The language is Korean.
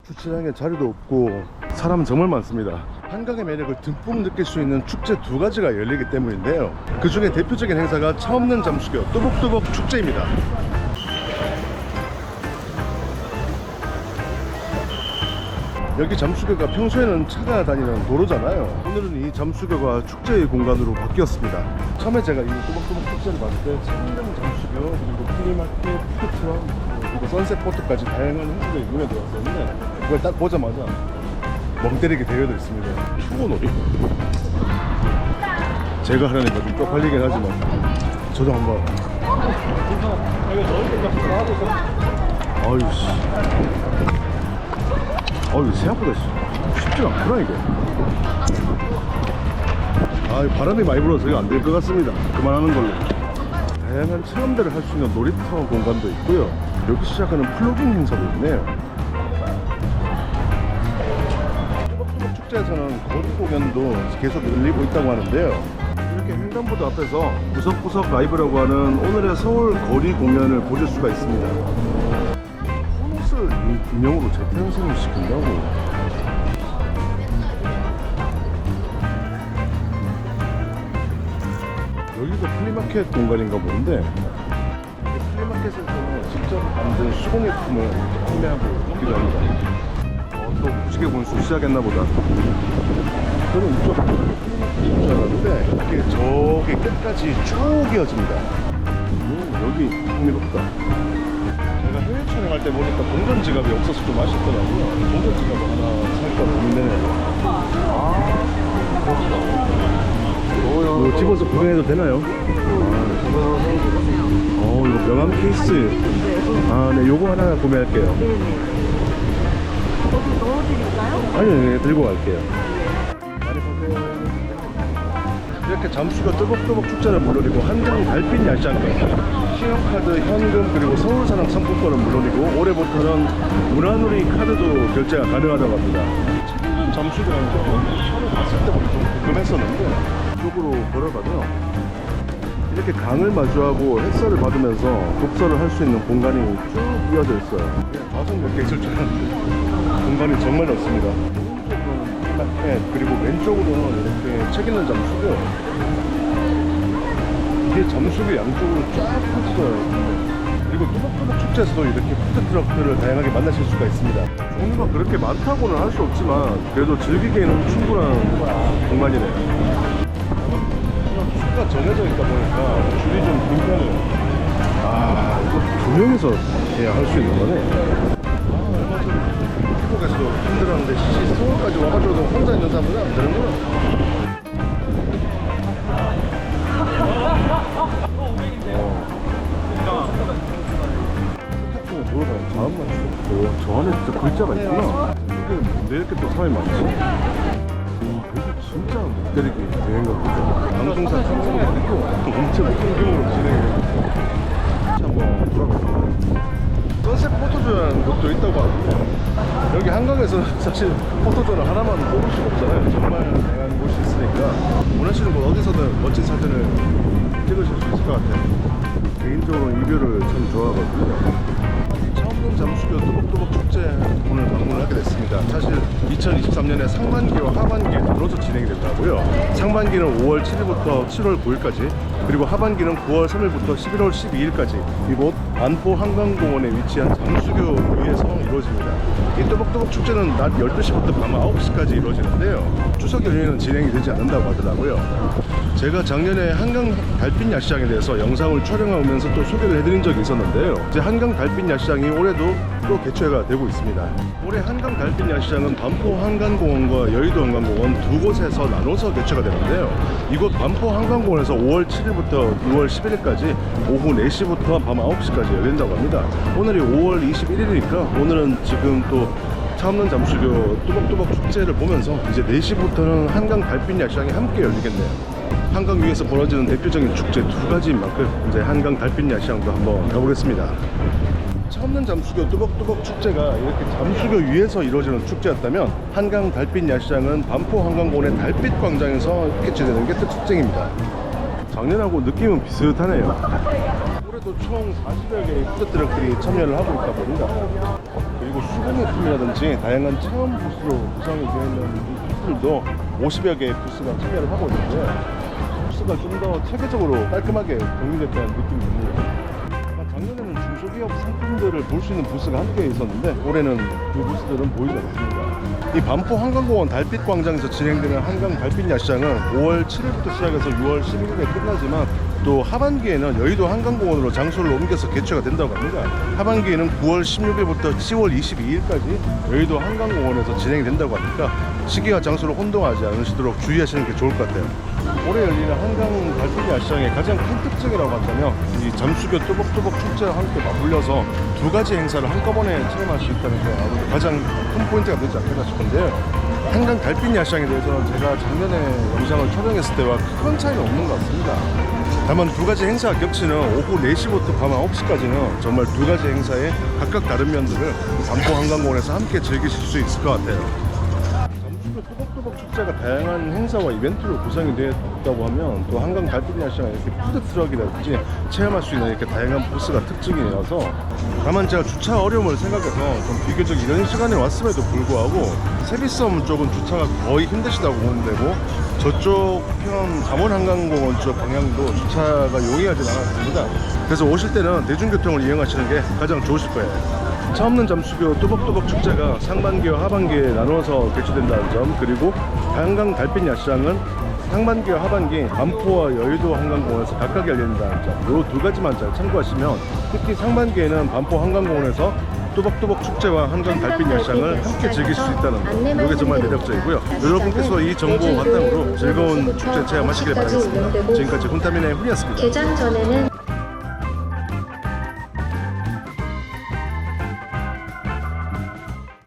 주차장에 자리도 없고 사람은 정말 많습니다. 한강의 매력을 듬뿍 느낄 수 있는 축제 두 가지가 열리기 때문인데요. 그 중에 대표적인 행사가 차 없는 잠수교 뚜벅뚜벅 축제입니다. 여기 잠수교가 평소에는 차가 다니는 도로잖아요. 오늘은 이 잠수교가 축제의 공간으로 바뀌었습니다. 처음에 제가 이 뚜벅뚜벅 축제를 봤을 때 한강 잠수교, 그리고 프리마켓, 푸드트럭, 그리고 선셋포트까지 다양한 행사들이 눈에 들어왔었는데 그걸 딱 보자마자 멍 때리게 되어져 있습니다. 추고놀이? 제가 하려니까 좀 쪽팔리긴 하지만 저도 한번. 아유씨, 어이 생각보다 쉽지 않구나 이게. 아 바람이 많이 불어서 이거 안 될 것 같습니다. 그만하는 걸로. 다양한 체험들을 할 수 있는 놀이터 공간도 있고요. 여기 시작하는 플로깅 행사도 있네요. 뚜벅뚜벅 축제에서는 거리 공연도 계속 열리고 있다고 하는데요. 이렇게 횡단보도 앞에서 구석구석 라이브라고 하는 오늘의 서울 거리 공연을 보실 수가 있습니다. 이 인형으로 재탄생을 시킨다고? 여기가 플리마켓 공간인가 보는데 플리마켓에서는 직접 만든 수공예품을 판매하고 있기도 합니다. 또 무지개 분수 시작했나 보다. 저는 이쪽 플리마켓인 줄 알았는데 이게 저기 끝까지 쭉 이어집니다. 여기 흥미롭다. 제가 해외 촬영할 때 보니까 동전 지갑이 없어서 좀 아쉽더라고요. 동전 지갑 하나 살까 고민되네요. 이거 집어서 구매해도 되나요? 이거 명함 케이스. 네, 요거 하나 구매할게요. 어디 넣어드릴까요? 아니요, 네, 들고 갈게요. 많이 보세요. 이렇게 잠수교 뚜벅뚜벅 축제는 물론이고 한강 달빛 야시장까지 신용카드, 현금, 그리고 서울사랑 상품권은 물론이고 올해부터는 문화놀이 카드도 결제가 가능하다고 합니다. 최근 잠수교라는 거 처음에 봤을 때부터 좀 궁금했었는데 이쪽으로 걸어가면 이렇게 강을 마주하고 햇살을 받으면서 독서를 할 수 있는 공간이 쭉 이어져 있어요. 다섯 몇 개 있을 줄 알았는데 공간이 정말 넓습니다. 오른쪽으로는 플리마켓, 그리고 왼쪽으로는 이렇게 책 읽는 잠수교. 이게 잠수교 양쪽으로 쫙 펼쳐져요. 그리고 뚜벅뚜벅 축제에서도 이렇게 푸드트럭들을 다양하게 만나실 수가 있습니다. 종류가 그렇게 많다고는 할 수 없지만 그래도 즐기기에는 충분한 공간이네요. 수가 정해져 있다 보니까 줄이 좀 긴 편이에요. 이거 두 명이서 해야 할 수 있는 거네. 얼마 전에 태국에서도 힘들었는데 서울까지 와가지고 혼자 있는 사람들은 안 되는구나. 다음만 저 안에 진짜 글자가 있구나. 이게 왜 이렇게 또 사람이 많지? 여기 진짜 못 때리게 여행가 보죠. 방송사 탐색이 아니고 엄청 큰 규모로 진행해요. 한번 돌아가볼까요? 선셋 포토존이라는 곳도 있다고 하는데 여기 한강에서는 사실 포토존을 하나만 뽑을 수가 없잖아요. 정말 다양한 곳이 있으니까 원하시는 곳 어디서든 멋진 사진을 찍으실 수 있을 것 같아요. 개인적으로 이 뷰를 참 좋아하거든요. 잠수교 뚜벅뚜벅 축제 오늘 방문을 하게 됐습니다. 사실 2023년에 상반기와 하반기에 나눠서 진행이 됐다고요. 상반기는 5월 7일부터 7월 9일까지, 그리고 하반기는 9월 3일부터 11월 12일까지 이곳 반포 한강공원에 위치한 잠수교 위에서 이루어집니다. 이 뚜벅뚜벅 축제는 낮 12시부터 밤 9시까지 이루어지는데요. 추석 연휴에는 진행이 되지 않는다고 하더라고요. 제가 작년에 한강 달빛 야시장에 대해서 영상을 촬영하면서 또 소개를 해드린 적이 있었는데요. 이제 한강 달빛 야시장이 올해도 또 개최가 되고 있습니다. 올해 한강 달빛 야시장은 반포 한강공원과 여의도 한강공원 두 곳에서 나눠서 개최가 되는데요. 이곳 반포 한강공원에서 5월 7일부터 6월 11일까지 오후 4시부터 밤 9시까지 열린다고 합니다. 오늘이 5월 21일이니까 오늘은 지금 또 차 없는 잠수교 뚜벅뚜벅 축제를 보면서 이제 4시부터는 한강 달빛 야시장이 함께 열리겠네요. 한강 위에서 벌어지는 대표적인 축제 두 가지인 만큼 이제 한강 달빛 야시장도 한번 가보겠습니다. 차 없는 잠수교 뚜벅뚜벅 축제가 이렇게 잠수교 위에서 이루어지는 축제였다면 한강 달빛 야시장은 반포 한강공원의 달빛 광장에서 개최되는 게 특징입니다. 작년하고 느낌은 비슷하네요. 올해도 총 40여 개의 푸드트럭들이 참여를 하고 있다고 합니다. 그리고 수고 소모품이라든지 다양한 체험 부스로 구성이 되어 있는 이 부스들도 50여 개의 부스가 참여를 하고 있는데 부스가 좀 더 체계적으로 깔끔하게 정리됐다는 느낌이 듭니다. 작년에는 중소기업 상품들을 볼 수 있는 부스가 한개 있었는데 올해는 그 부스들은 보이지 않습니다. 이 반포 한강공원 달빛광장에서 진행되는 한강 달빛 야시장은 5월 7일부터 시작해서 6월 11일에 끝나지만 또 하반기에는 여의도 한강공원으로 장소를 옮겨서 개최가 된다고 합니다. 하반기에는 9월 16일부터 10월 22일까지 여의도 한강공원에서 진행이 된다고 하니까 시기와 장소를 혼동하지 않으시도록 주의하시는 게 좋을 것 같아요. 올해 열리는 한강 달빛 야시장의 가장 큰 특징이라고 한다면 이 잠수교 뚜벅뚜벅 축제와 함께 맞물려서 두 가지 행사를 한꺼번에 체험할 수 있다는 게 아무래도 가장 큰 포인트가 되지 않겠나 싶은데, 한강 달빛 야시장에 대해서는 제가 작년에 영상을 촬영했을 때와 큰 차이는 없는 것 같습니다. 다만 두 가지 행사가 겹치는 오후 4시부터 밤 9시까지는 정말 두 가지 행사의 각각 다른 면들을 반포 한강공원에서 함께 즐기실 수 있을 것 같아요. 잠수교 뚜벅뚜벅 축제가 다양한 행사와 이벤트로 구성이 되었다고 하면 또 한강 달빛 야시장에 이렇게 푸드트럭이라든지 체험할 수 있는 이렇게 다양한 부스가 특징이라서, 다만 제가 주차 어려움을 생각해서 좀 비교적 이런 시간에 왔음에도 불구하고 세비섬 쪽은 주차가 거의 힘드시다고 보면 되고, 저쪽 편 잠원한강공원 쪽 방향도 주차가 용이하진 않았습니다. 그래서 오실 때는 대중교통을 이용하시는 게 가장 좋으실 거예요. 차 없는 잠수교 뚜벅뚜벅 축제가 상반기와 하반기에 나눠서 개최된다는 점, 그리고 한강 달빛 야시장은 상반기와 하반기 반포와 여의도 한강공원에서 각각 열린다는 점, 이 두 가지만 잘 참고하시면 특히 상반기에는 반포 한강공원에서 뚜벅뚜벅 축제와 한강 달빛 야시장을 함께 즐길 수 있다는 점, 이게 정말 매력적이고요. 여러분께서 이 정보 바탕으로 즐거운 축제 체험하시길 바라겠습니다. 지금까지 훈타민의 훈이었습니다. 개장 전에는